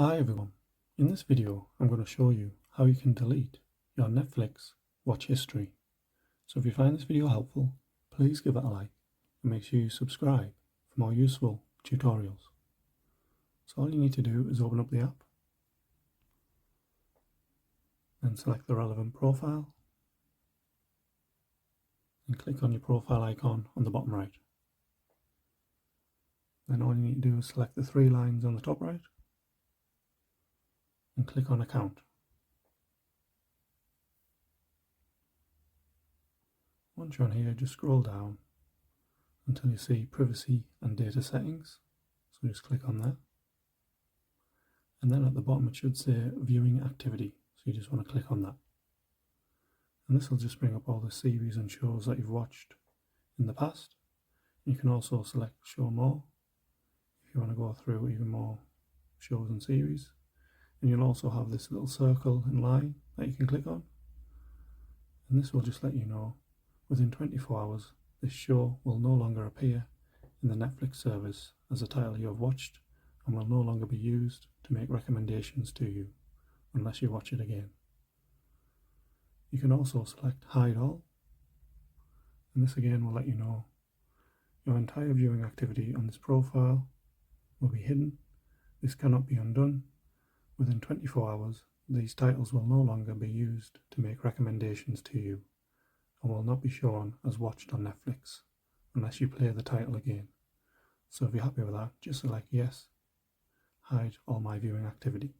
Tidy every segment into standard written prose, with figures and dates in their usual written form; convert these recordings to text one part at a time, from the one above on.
Hi everyone, in this video I'm going to show you how you can delete your Netflix watch history. So if you find this video helpful, please give it a like and make sure you subscribe for more useful tutorials. So all you need to do is open up the app, then select the relevant profile and click on your profile icon on the bottom right. Then all you need to do is select the three lines on the top right and click on Account. Once you're on here, just scroll down until you see Privacy and Data Settings, so just click on that. And then at the bottom it should say Viewing Activity, so you just want to click on that. And this will just bring up all the series and shows that you've watched in the past. You can also select Show More if you want to go through even more shows and series. And you'll also have this little circle and line that you can click on. And this will just let you know within 24 hours this show will no longer appear in the Netflix service as a title you have watched and will no longer be used to make recommendations to you unless you watch it again. You can also select Hide All, and this again will let you know your entire viewing activity on this profile will be hidden. This cannot be undone. Within 24 hours, these titles will no longer be used to make recommendations to you and will not be shown as watched on Netflix unless you play the title again. So if you're happy with that, just select Yes, hide all my viewing activity.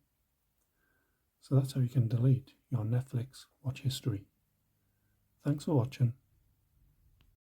So that's how you can delete your Netflix watch history. Thanks for watching.